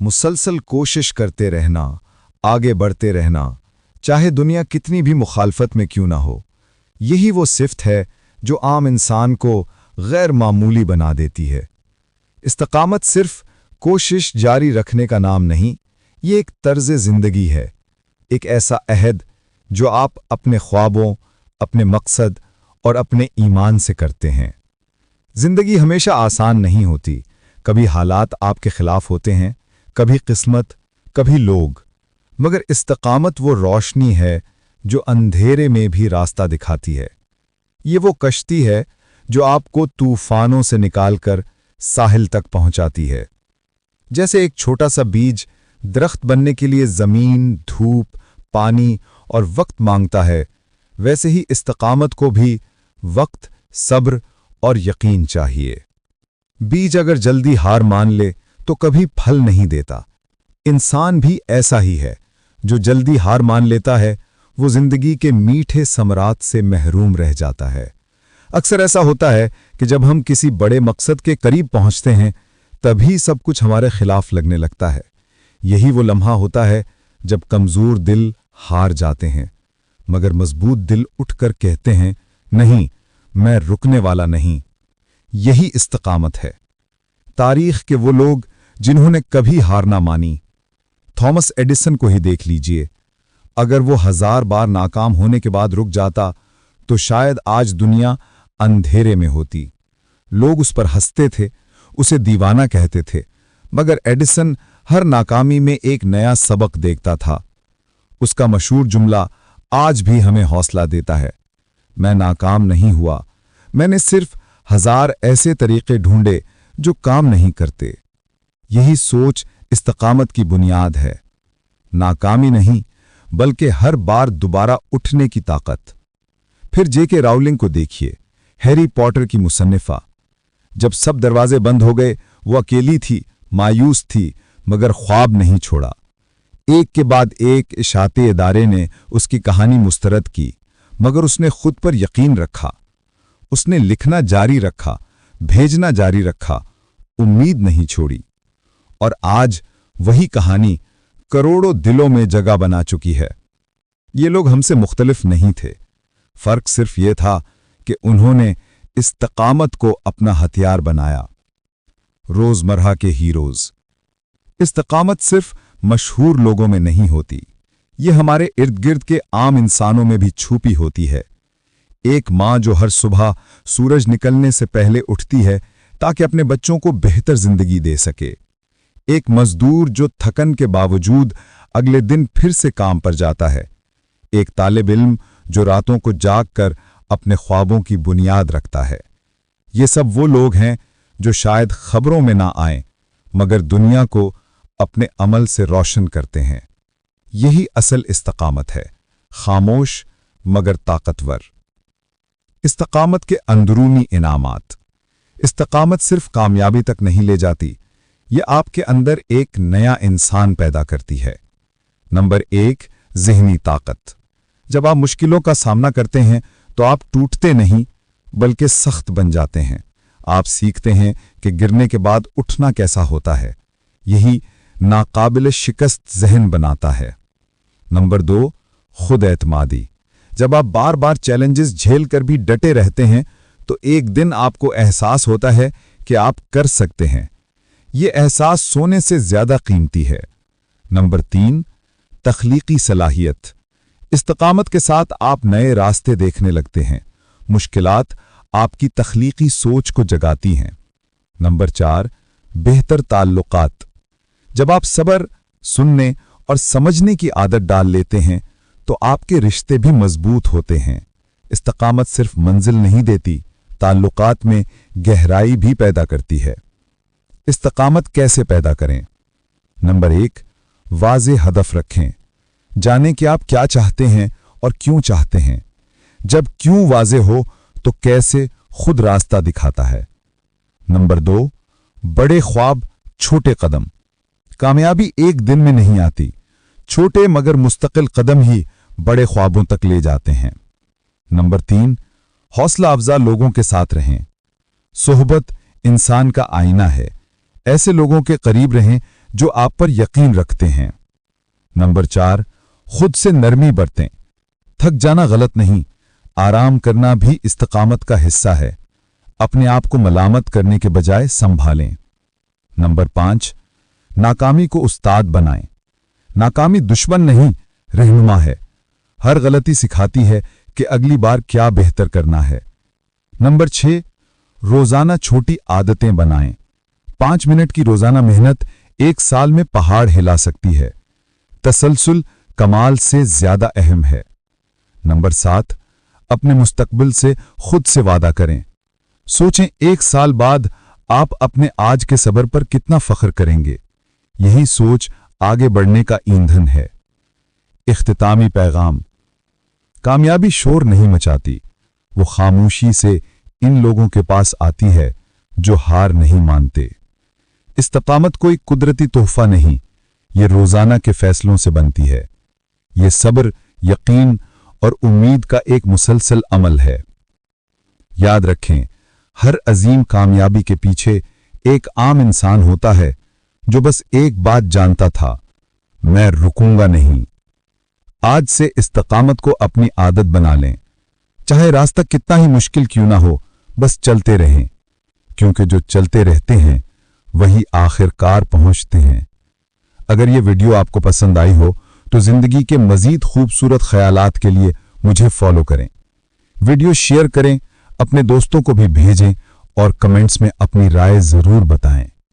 मुसलसल कोशिश करते रहना, आगे बढ़ते रहना, चाहे दुनिया कितनी भी मुखालफत में क्यों ना हो। यही वो सिफ्त है जो आम इंसान को गैर मामूली बना देती है। इस्तिकामत सिर्फ कोशिश जारी रखने का नाम नहीं, ये एक तर्ज ज़िंदगी है, एक ऐसा अहद जो आप अपने ख्वाबों, अपने मकसद और अपने ईमान से करते हैं। ज़िंदगी हमेशा आसान नहीं होती, कभी हालात आपके खिलाफ होते हैं, कभी किस्मत, कभी लोग, मगर इस्तिकामत वो रोशनी है जो अंधेरे में भी रास्ता दिखाती है। ये वो कश्ती है जो आपको तूफानों से निकालकर साहिल तक पहुंचाती है। जैसे एक छोटा सा बीज दरख्त बनने के लिए ज़मीन, धूप, पानी और वक्त मांगता है, वैसे ही इस्तिकामत को भी वक्त, सब्र और यकीन चाहिए। बीज अगर जल्दी हार मान ले तो कभी फल नहीं देता। इंसान भी ऐसा ही है, जो जल्दी हार मान लेता है वो जिंदगी के मीठे समरात से महरूम रह जाता है। अक्सर ऐसा होता है कि जब हम किसी बड़े मकसद के करीब पहुंचते हैं तभी सब कुछ हमारे खिलाफ लगने लगता है। यही वो लम्हा होता है जब कमज़ोर दिल हार जाते हैं, मगर मजबूत दिल उठकर कहते हैं, नहीं, मैं रुकने वाला नहीं। यही इस्तिकामत है। तारीख के वो लोग जिन्होंने कभी हार ना मानी, थॉमस एडिसन को ही देख लीजिए। अगर वो 1000 बार नाकाम होने के बाद रुक जाता तो शायद आज दुनिया अंधेरे में होती। लोग उस पर हंसते थे, उसे दीवाना कहते थे, मगर एडिसन हर नाकामी में एक नया सबक देखता था। उसका मशहूर जुमला आज भी हमें हौसला देता है, मैं नाकाम नहीं हुआ, मैंने सिर्फ 1000 ऐसे तरीके ढूंढे जो काम नहीं करते। यही सोच इस्तिकामत की बुनियाद है। नाकामी नहीं, बल्कि हर बार दोबारा उठने की ताकत। फिर जेके राउलिंग को देखिए, हैरी पॉटर की मुसन्निफा। जब सब दरवाजे बंद हो गए वो अकेली थी, मायूस थी, मगर ख्वाब नहीं छोड़ा। एक के बाद एक इशाते इदारे ने उसकी कहानी मुस्तरद की, मगर उसने खुद पर यकीन रखा। उसने लिखना जारी रखा, भेजना जारी रखा, उम्मीद नहीं छोड़ी। और आज वही कहानी करोड़ों दिलों में जगह बना चुकी है। ये लोग हमसे मुख्तलिफ नहीं थे, फर्क सिर्फ ये था कि उन्होंने इस्तिकामत को अपना हथियार बनाया। रोजमर्रा के हीरोज। इस्तिकामत सिर्फ मशहूर लोगों में नहीं होती, ये हमारे इर्द गिर्द के आम इंसानों में भी छुपी होती है। एक माँ जो हर सुबह सूरज निकलने से पहले उठती है ताकि अपने बच्चों को बेहतर जिंदगी दे सके। एक मजदूर जो थकन के बावजूद अगले दिन फिर से काम पर जाता है। एक तालिब इल्म जो रातों को जाग कर अपने ख्वाबों की बुनियाद रखता है। ये सब वो लोग हैं जो शायद खबरों में ना आएं, मगर दुनिया को अपने अमल से रोशन करते हैं। यही असल इस्तिकामत है, खामोश मगर ताकतवर। इस्तिकामत के अंदरूनी इनामात। इस्तिकामत सिर्फ कामयाबी तक नहीं ले जाती, ये आपके अंदर एक नया इंसान पैदा करती है। नंबर 1, ज़हनी ताकत। जब आप मुश्किलों का सामना करते हैं तो आप टूटते नहीं, बल्कि सख्त बन जाते हैं। आप सीखते हैं कि गिरने के बाद उठना कैसा होता है। यही नाकाबिल शिकस्त ज़हन बनाता है। नंबर 2, खुद एतमादी। जब आप बार बार चैलेंजेस झेल कर भी डटे रहते हैं तो एक दिन आपको एहसास होता है कि आप कर सकते हैं। ये एहसास सोने से ज्यादा कीमती है। नंबर 3, तख्लीकी सलाहियत। इस्तिकामत के साथ आप नए रास्ते देखने लगते हैं। मुश्किलात आपकी तख्लीकी सोच को जगाती हैं। नंबर 4, बेहतर ताल्लुकात। जब आप सब्र, सुनने और समझने की आदत डाल लेते हैं तो आपके रिश्ते भी मजबूत होते हैं। इस्तिकामत सिर्फ मंजिल नहीं देती, ताल्लुकात में गहराई भी पैदा करती है। इस्तिकामत कैसे पैदा करें? नंबर 1, वाज़े हदफ रखें। जानें कि आप क्या चाहते हैं और क्यों चाहते हैं। जब क्यों वाज़े हो तो कैसे खुद रास्ता दिखाता है। नंबर 2, बड़े ख्वाब, छोटे कदम। कामयाबी एक दिन में नहीं आती, छोटे मगर मुस्तकिल कदम ही बड़े ख्वाबों तक ले जाते हैं। नंबर 3, हौसला अफजा लोगों के साथ रहें। सोहबत इंसान का आईना है। ऐसे लोगों के करीब रहें जो आप पर यकीन रखते हैं। नंबर 4, खुद से नरमी बरतें। थक जाना गलत नहीं, आराम करना भी इस्तिकामत का हिस्सा है। अपने आप को मलामत करने के बजाय संभालें। नंबर 5, नाकामी को उस्ताद बनाएं। नाकामी दुश्मन नहीं, रहनुमा है। हर गलती सिखाती है कि अगली बार क्या बेहतर करना है। नंबर 6, रोजाना छोटी आदतें बनाएं। 5 मिनट की रोजाना मेहनत 1 साल में पहाड़ हिला सकती है। तसलसल कमाल से ज्यादा अहम है। नंबर 7, अपने मुस्तकबिल से खुद से वादा करें। सोचें 1 साल बाद आप अपने आज के सब्र पर कितना फख्र करेंगे। यही सोच आगे बढ़ने का ईंधन है। इख्तितामी पैगाम। कामयाबी शोर नहीं मचाती, वो खामोशी से इन लोगों के पास आती है जो हार नहीं मानते। इस्तिकामत कोई कुदरती तोहफा नहीं, ये रोजाना के फैसलों से बनती है। ये सब्र, यकीन और उम्मीद का एक मुसलसल अमल है। याद रखें, हर अजीम कामयाबी के पीछे एक आम इंसान होता है जो बस एक बात जानता था, मैं रुकूंगा नहीं। आज से इस्तिकामत को अपनी आदत बना लें। चाहे रास्ता कितना ही मुश्किल क्यों ना हो, बस चलते रहें, क्योंकि जो चलते रहते हैं वही आखिरकार पहुंचते हैं। अगर ये वीडियो आपको पसंद आई हो तो जिंदगी के मजीद खूबसूरत ख्यालात के लिए मुझे फॉलो करें। वीडियो शेयर करें, अपने दोस्तों को भी भेजें और कमेंट्स में अपनी राय जरूर बताएं।